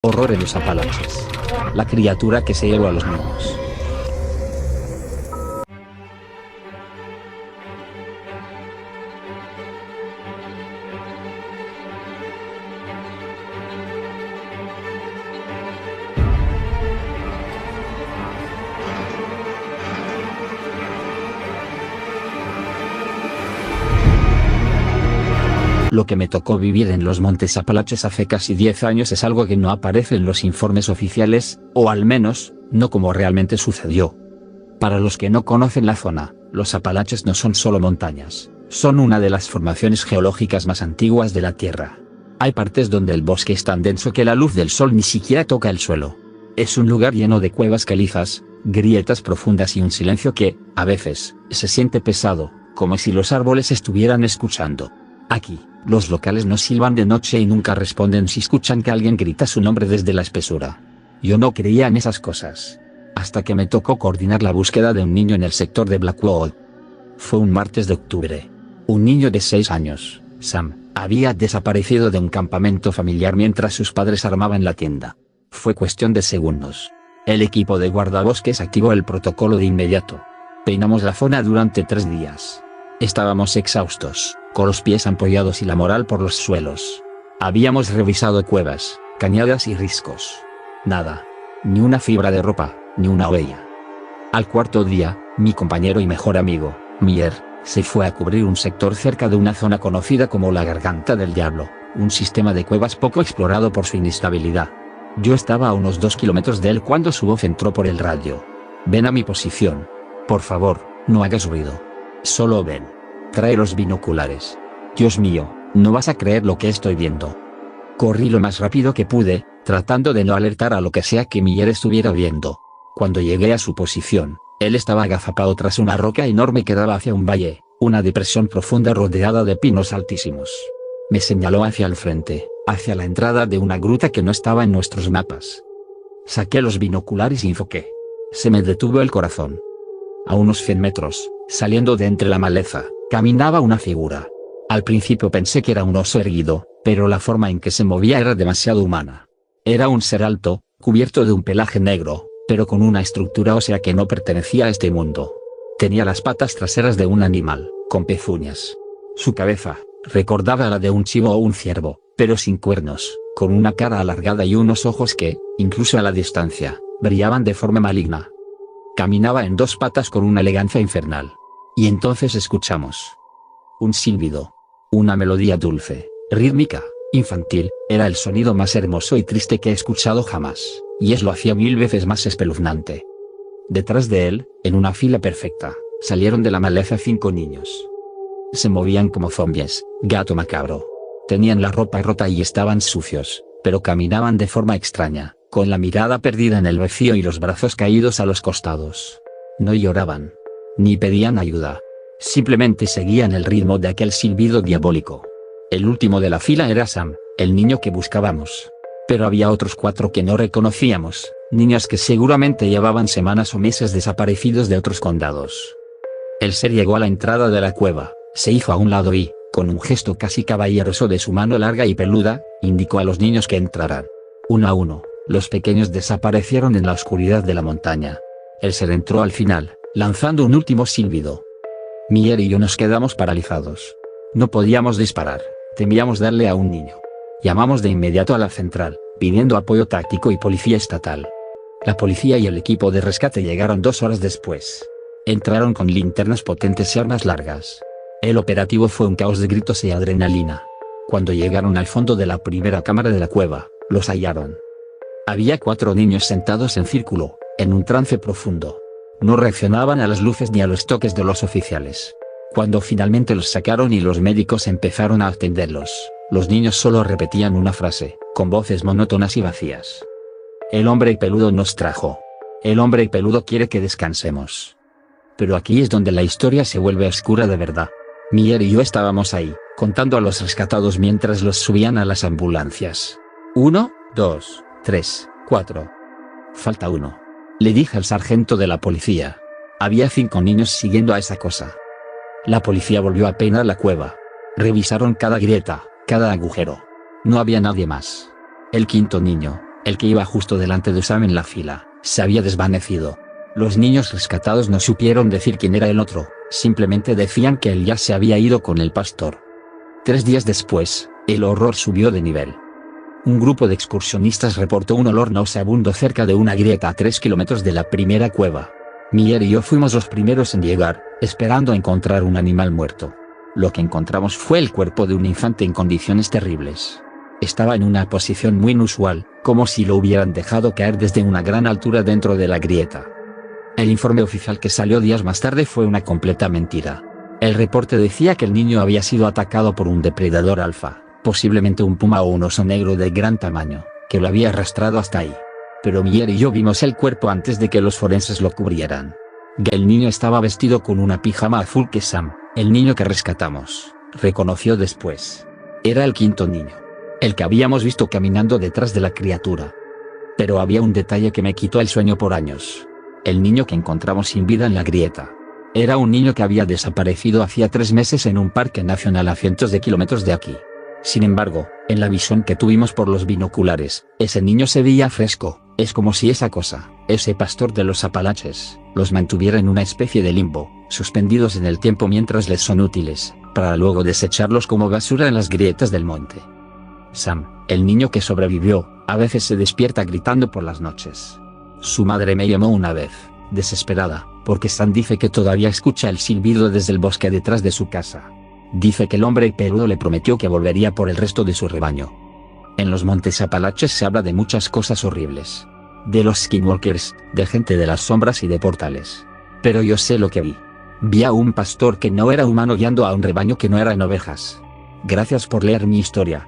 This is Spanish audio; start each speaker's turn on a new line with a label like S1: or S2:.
S1: Horror en los Apalaches. La criatura que se llevó a los niños. Lo que me tocó vivir en los Montes Apalaches hace casi 10 años es algo que no aparece en los informes oficiales, o al menos, no como realmente sucedió. Para los que no conocen la zona, los Apalaches no son solo montañas, son una de las formaciones geológicas más antiguas de la Tierra. Hay partes donde el bosque es tan denso que la luz del sol ni siquiera toca el suelo. Es un lugar lleno de cuevas calizas, grietas profundas y un silencio que, a veces, se siente pesado, como si los árboles estuvieran escuchando. Aquí, los locales no silban de noche y nunca responden si escuchan que alguien grita su nombre desde la espesura. Yo no creía en esas cosas. Hasta que me tocó coordinar la búsqueda de un niño en el sector de Blackwall. Fue un martes de octubre. Un niño de 6 años, Sam, había desaparecido de un campamento familiar mientras sus padres armaban la tienda. Fue cuestión de segundos. El equipo de guardabosques activó el protocolo de inmediato. Peinamos la zona durante 3 días. Estábamos exhaustos, con los pies ampollados y la moral por los suelos. Habíamos revisado cuevas, cañadas y riscos. Nada. Ni una fibra de ropa, ni una huella. Al cuarto día, mi compañero y mejor amigo, Mier, se fue a cubrir un sector cerca de una zona conocida como la Garganta del Diablo, un sistema de cuevas poco explorado por su inestabilidad. Yo estaba a unos 2 kilómetros de él cuando su voz entró por el radio. Ven a mi posición. Por favor, no hagas ruido. Solo ven. Trae los binoculares. Dios mío, no vas a creer lo que estoy viendo. Corrí lo más rápido que pude, tratando de no alertar a lo que sea que Mier estuviera viendo. Cuando llegué a su posición, él estaba agazapado tras una roca enorme que daba hacia un valle, una depresión profunda rodeada de pinos altísimos. Me señaló hacia el frente, hacia la entrada de una gruta que no estaba en nuestros mapas. Saqué los binoculares y enfoqué. Se me detuvo el corazón. A unos 100 metros, saliendo de entre la maleza, caminaba una figura. Al principio pensé que era un oso erguido, pero la forma en que se movía era demasiado humana. Era un ser alto, cubierto de un pelaje negro, pero con una estructura ósea que no pertenecía a este mundo. Tenía las patas traseras de un animal, con pezuñas. Su cabeza recordaba la de un chivo o un ciervo, pero sin cuernos, con una cara alargada y unos ojos que, incluso a la distancia, brillaban de forma maligna. Caminaba en 2 patas con una elegancia infernal. Y entonces escuchamos un silbido. Una melodía dulce, rítmica, infantil, era el sonido más hermoso y triste que he escuchado jamás, y lo hacía 1000 veces más espeluznante. Detrás de él, en una fila perfecta, salieron de la maleza 5 niños. Se movían como zombies, gato macabro. Tenían la ropa rota y estaban sucios, pero caminaban de forma extraña, con la mirada perdida en el vacío y los brazos caídos a los costados. No lloraban, ni pedían ayuda. Simplemente seguían el ritmo de aquel silbido diabólico. El último de la fila era Sam, el niño que buscábamos. Pero había otros 4 que no reconocíamos, niños que seguramente llevaban semanas o meses desaparecidos de otros condados. El ser llegó a la entrada de la cueva, se hizo a un lado y, con un gesto casi caballeroso de su mano larga y peluda, indicó a los niños que entraran. Uno a uno, los pequeños desaparecieron en la oscuridad de la montaña. El ser entró al final, lanzando un último silbido. Mier y yo nos quedamos paralizados. No podíamos disparar, temíamos darle a un niño. Llamamos de inmediato a la central, pidiendo apoyo táctico y policía estatal. La policía y el equipo de rescate llegaron 2 horas después. Entraron con linternas potentes y armas largas. El operativo fue un caos de gritos y adrenalina. Cuando llegaron al fondo de la primera cámara de la cueva, los hallaron. Había 4 niños sentados en círculo, en un trance profundo. No reaccionaban a las luces ni a los toques de los oficiales. Cuando finalmente los sacaron y los médicos empezaron a atenderlos, los niños solo repetían una frase, con voces monótonas y vacías. El hombre peludo nos trajo. El hombre peludo quiere que descansemos. Pero aquí es donde la historia se vuelve oscura de verdad. Mier y yo estábamos ahí, contando a los rescatados mientras los subían a las ambulancias. 1, 2, 3, 4. Falta 1. Le dije al sargento de la policía. Había 5 niños siguiendo a esa cosa. La policía volvió a peinar la cueva. Revisaron cada grieta, cada agujero. No había nadie más. El 5.º niño, El que iba justo delante de Sam en la fila, se había desvanecido. Los niños rescatados no supieron decir quién era el otro, simplemente decían que él ya se había ido con el pastor. 3 días después, el horror subió de nivel. Un grupo de excursionistas reportó un olor nauseabundo cerca de una grieta a 3 kilómetros de la primera cueva. Miller y yo fuimos los primeros en llegar, esperando encontrar un animal muerto. Lo que encontramos fue el cuerpo de un infante en condiciones terribles. Estaba en una posición muy inusual, como si lo hubieran dejado caer desde una gran altura dentro de la grieta. El informe oficial que salió días más tarde fue una completa mentira. El reporte decía que el niño había sido atacado por un depredador alfa, posiblemente un puma o un oso negro de gran tamaño, que lo había arrastrado hasta ahí. Pero Miller y yo vimos el cuerpo antes de que los forenses lo cubrieran. El niño estaba vestido con una pijama azul que Sam, el niño que rescatamos, reconoció después. Era el 5.º niño. El que habíamos visto caminando detrás de la criatura. Pero había un detalle que me quitó el sueño por años. El niño que encontramos sin vida en la grieta. Era un niño que había desaparecido hacía 3 meses en un parque nacional a cientos de kilómetros de aquí. Sin embargo, en la visión que tuvimos por los binoculares, ese niño se veía fresco. Es como si esa cosa, ese pastor de los Apalaches, los mantuviera en una especie de limbo, suspendidos en el tiempo mientras les son útiles, para luego desecharlos como basura en las grietas del monte. Sam, el niño que sobrevivió, a veces se despierta gritando por las noches. Su madre me llamó una vez, desesperada, porque Sam dice que todavía escucha el silbido desde el bosque detrás de su casa. Dice que el hombre peludo le prometió que volvería por el resto de su rebaño. En los montes Apalaches se habla de muchas cosas horribles. De los skinwalkers, de gente de las sombras y de portales. Pero yo sé lo que vi. Vi a un pastor que no era humano guiando a un rebaño que no eran ovejas. Gracias por leer mi historia.